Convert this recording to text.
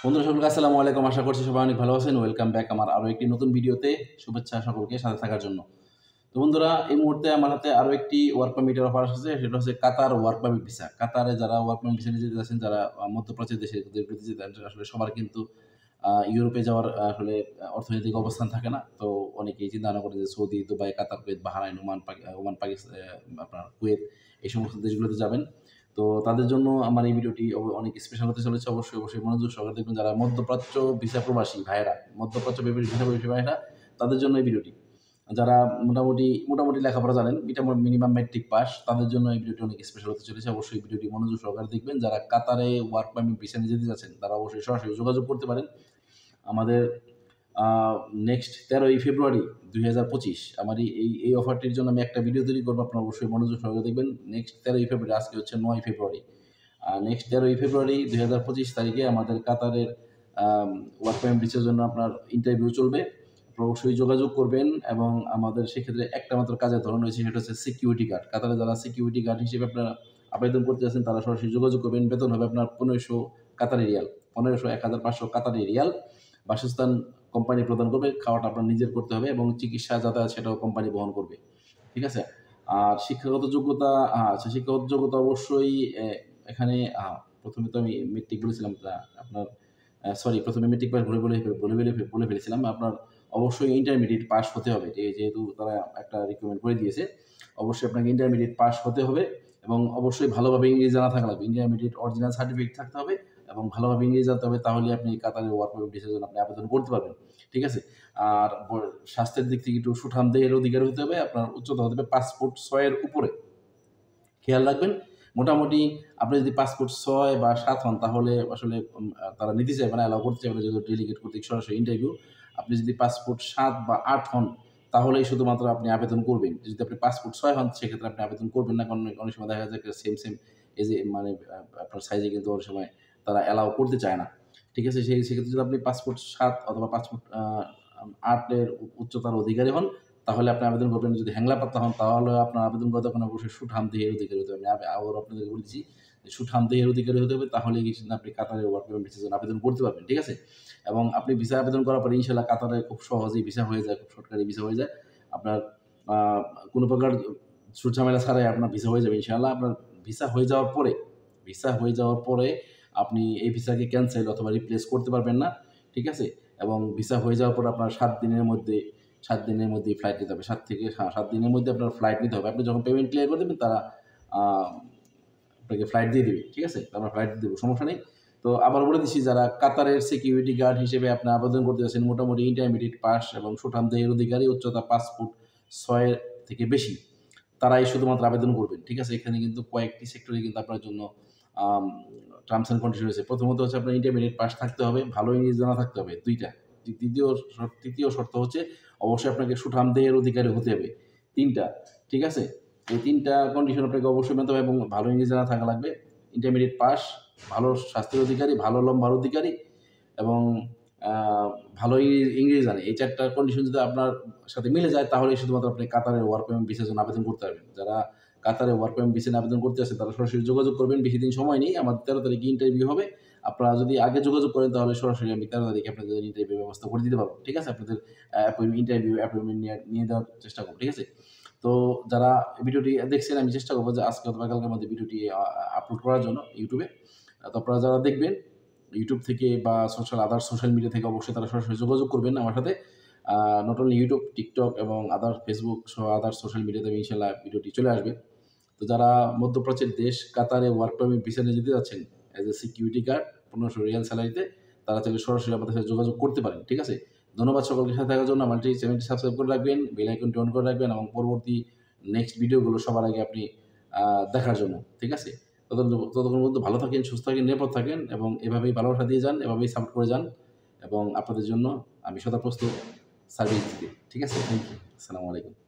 বন্ধুরা সকলকে আসসালামু আলাইকুম। আশা করছি সবাই অনেক ভালো আছেন। ওয়েলকাম ব্যাক আমার আরও একটি নতুন ভিডিওতে। শুভেচ্ছা সকলকে সাথে থাকার জন্য। তো বন্ধুরা, এই মুহূর্তে আমার হাতে আরও একটি ওয়ার্ক পারমিটের অফার আসছে। সেটা হচ্ছে কাতার ওয়ার্ক পারমিট ভিসা। কাতারে যারা ওয়ার্ক পারমিট ভিসা নিতে যাচ্ছেন, যারা মধ্যপ্রাচ্যের দেশগুলোতে যেতে চান, আসলে সবার কিন্তু ইউরোপে যাওয়ার আসলে অর্থনৈতিক অবস্থান থাকে না। তো অনেকেই চিন্তা ভাবনা করে যে সৌদি, দুবাই, কাতার, কুয়েত, বাহরাইন, ওমান, পাকিস্তান, আপনার কুয়েত এই সমস্ত দেশগুলোতে যাবেন। তো তাদের জন্য আমার এই ভিডিওটি অনেক স্পেশাল হতে চলেছে। অবশ্যই মনোযোগ সহকারে দেখবেন। যারা মধ্যপ্রাচ্য ভিসা প্রবাসী ভাইয়েরা, মধ্যপ্রাচ্য ভিসা প্রবাসী ভাইয়েরা, তাদের জন্য এই ভিডিওটি। যারা মোটামুটি লেখাপড়া জানেন, মিনিমাম ম্যাট্রিক পাস, তাদের জন্য এই ভিডিওটি অনেক স্পেশাল হতে চলেছে। অবশ্যই ভিডিওটি মনোযোগ সহকারে দেখবেন। যারা কাতারে ওয়ার্ক পারমিট ভিসা নিয়ে যেতে যাচ্ছেন, তারা অবশ্যই সরাসরি যোগাযোগ করতে পারেন। আমাদের নেক্সট 13ই ফেব্রুয়ারি 2025 আমার এই অফারটির জন্য আমি একটা ভিডিও তৈরি করবো। আপনারা অবশ্যই মনোযোগ সহকারে দেখবেন। নেক্সট 13ই ফেব্রুয়ারি, আজকে হচ্ছে 9 ফেব্রুয়ারি। নেক্সট 13ই ফেব্রুয়ারি 2025 তারিখে আমাদের কাতারের ওয়ার্ক পারমিট ভিসার জন্য আপনার ইন্টারভিউ চলবে। আপনারা অবশ্যই যোগাযোগ করবেন এবং আমাদের সেক্ষেত্রে একটা মাত্র কাজের ধরন রয়েছে, সেটা হচ্ছে সিকিউরিটি গার্ড। কাতারে যারা সিকিউরিটি গার্ড হিসেবে আপনারা আবেদন করতে যাচ্ছেন, তারা সরাসরি যোগাযোগ করবেন। বেতন হবে আপনার 1500 কাতারি রিয়াল, 1500 কাতারি রিয়াল। বাসস্থান কোম্পানি প্রদান করবে, খাওয়াটা আপনার নিজের করতে হবে এবং চিকিৎসা যাতায়াত সেটাও কোম্পানি বহন করবে। ঠিক আছে? আর শিক্ষাগত যোগ্যতা অবশ্যই এখানে প্রথমে তো আমি মেট্রিক বলেছিলাম, আপনার প্রথমে মেট্রিক পাস বলে ফেলেছিলাম। আপনার অবশ্যই ইন্টারমিডিয়েট পাস হতে হবে। যেহেতু তারা একটা রিকমেন্ড করে দিয়েছে, অবশ্যই আপনাকে ইন্টারমিডিয়েট পাস হতে হবে এবং অবশ্যই ভালোভাবে ইংরেজি জানা থাকা লাগবে। ইন্টারমিডিয়েট অরিজিনাল সার্টিফিকেট থাকতে হবে এবং ভালোভাবে ইংরেজি জানতে হবে। তাহলে আপনি কাতারের ওয়ার্ক পারমিট ভিসার জন্য আপনি আবেদন করতে পারবেন। ঠিক আছে? আর স্বাস্থ্যের দিক থেকে একটু সুঠাম দেহের অধিকারী হতে হবে। আপনার উচ্চতা হতে হবে 5 ফুট 6 এর উপরে। খেয়াল রাখবেন, মোটামুটি আপনি যদি 5 ফুট 6 বা 7 হন, তাহলে আসলে তারা নিতে চাইবে না, অ্যালাউ করতে চাইবে না, যেহেতু ডেলিগেট কর্তৃক সরাসরি ইন্টারভিউ। আপনি যদি 5 ফুট 7 বা 8 হন, তাহলেই শুধুমাত্র আপনি আবেদন করবেন। যদি আপনি 5 ফুট 6 হন, সেক্ষেত্রে আপনি আবেদন করবেন না। কারণ অনেক সময় দেখা যায় সেম এই যে মানে আপনার সাইজে কিন্তু অনেক সময় তারা অ্যালাউ করতে চায় না। ঠিক আছে? সেক্ষেত্রে যদি আপনি 5 ফুট 7 অথবা 5 ফুট 8 এর উচ্চতার অধিকারী হন, তাহলে আপনি আবেদন করবেন। যদি হ্যাংলা পাতলা হন, তাহলে আপনার আবেদন করার তখন অবশ্যই সুঠাম দেহের অধিকারী হতে হবে। আমি আবারও আপনাদেরকে বলছি, সুঠাম দেহের অধিকারী হতে হবে, তাহলে কিন্তু আপনি কাতারের ওয়ার্ক পারমিট ভিসার জন্য আবেদন করতে পারবেন। ঠিক আছে? এবং আপনি ভিসা আবেদন করার পরে ইনশাআল্লাহ কাতারে খুব সহজেই ভিসা হয়ে যায়, খুব শর্টকাটে ভিসা হয়ে যায়। আপনার কোনো প্রকার ঝামেলা ছাড়াই আপনার ভিসা হয়ে যাবে ইনশাআল্লাহ। আপনার ভিসা হয়ে যাওয়ার পরে আপনি এই ভিসাকে ক্যানসেল অথবা রিপ্লেস করতে পারবেন না। ঠিক আছে? এবং ভিসা হয়ে যাওয়ার পর আপনার 7 দিনের মধ্যেই ফ্লাইট নিতে হবে। 7 দিনের মধ্যে আপনার ফ্লাইট নিতে হবে। আপনি যখন পেমেন্ট ক্লিয়ার করে দেবেন, তারা আপনাকে ফ্লাইট দিয়ে দিবে। ঠিক আছে? আমরা ফ্লাইট দিয়ে দেবো, সমস্যা নেই। তো আবার বলে দিচ্ছি, যারা কাতারের সিকিউরিটি গার্ড হিসেবে আপনি আবেদন করতে যাচ্ছেন, মোটামুটি ইন্টারমিডিয়েট পাস এবং সুঠাম দেহের অধিকারী, উচ্চতা 5 ফুট 6 এর থেকে বেশি, তারাই শুধুমাত্র আবেদন করবেন। ঠিক আছে? এখানে কিন্তু কয়েকটি সেক্টরে কিন্তু আপনার জন্য টার্মস অ্যান্ড কন্ডিশন রয়েছে। প্রথমত হচ্ছে আপনার ইন্টারমিডিয়েট পাস থাকতে হবে, ভালো ইংরেজি জানা থাকতে হবে, 2টা। তৃতীয় শর্ত হচ্ছে অবশ্যই আপনাকে সুঠাম দেহের অধিকারী হতে হবে, 3টা। ঠিক আছে? এই 3টা কন্ডিশন আপনাকে অবশ্যই মানতে হবে এবং ভালো ইংরেজি জানা থাকা লাগবে। ইন্টারমিডিয়েট পাস, ভালো স্বাস্থ্যের অধিকারী, ভালো লম্বার অধিকারী এবং ভালো ইংরেজি জানে। এই 4টা কন্ডিশন যদি আপনার সাথে মিলে যায়, তাহলেই শুধুমাত্র আপনি কাতারের ওয়ার্ক পারমিট ভিসার জন্য আবেদন করতে পারবেন। যারা কাতারে ওয়ার্ক পারমিট ভিসা আবেদন করতে আসে, তারা সরাসরি যোগাযোগ করবেন। বেশি দিন সময় নেই, আমাদের 13 তারিখে ইন্টারভিউ হবে। আপনারা যদি আগে যোগাযোগ করেন, তাহলে সরাসরি আমি 13 তারিখে আপনাদের ইন্টারভিউ ব্যবস্থা করে দিতে পারবো। ঠিক আছে? আপনাদের অ্যাপয়েন্টমেন্ট নিয়ে দেওয়ার চেষ্টা করব। ঠিক আছে? তো যারা ভিডিওটি দেখছেন, আমি চেষ্টা করবো যে আজকে অথবা কালকের মধ্যে ভিডিওটি আপলোড করার জন্য ইউটিউবে। তো আপনারা যারা দেখবেন ইউটিউব থেকে বা সোশ্যাল মিডিয়া থেকে, অবশ্যই তারা সরাসরি যোগাযোগ করবেন আমার সাথে। নট অনলি ইউটিউব, টিকটক এবং ফেসবুক সহ সোশ্যাল মিডিয়াতে ইনশাআল্লাহ ভিডিওটি চলে আসবে। তো যারা মধ্যপ্রাচ্যের দেশ কাতারে ওয়ার্ক পারমিট ভিসা নিয়ে যেতে যাচ্ছেন as a security guard 1500 riyal স্যালারিতে, তারা চাইলে সরাসরি আমাদের সাথে যোগাযোগ করতে পারেন। ঠিক আছে? ধন্যবাদ সকলকে সাথে থাকার জন্য। আমার চ্যানেলটি সাবস্ক্রাইব করে রাখবেন, বেল আইকনটি অন করে রাখবেন এবং পরবর্তী নেক্সট ভিডিওগুলো সবার আগে আপনি দেখার জন্য। ঠিক আছে? ততক্ষণ পর্যন্ত ভালো থাকেন, সুস্থ থাকেন, নিরাপদ থাকেন এবং এভাবেই ভালোবাসা দিয়ে যান, এভাবেই সাপোর্ট করে যান এবং আপনাদের জন্য আমি সদা প্রস্তুত সার্ভিস দিতে। ঠিক আছে? Thank you. আসসালামু আলাইকুম।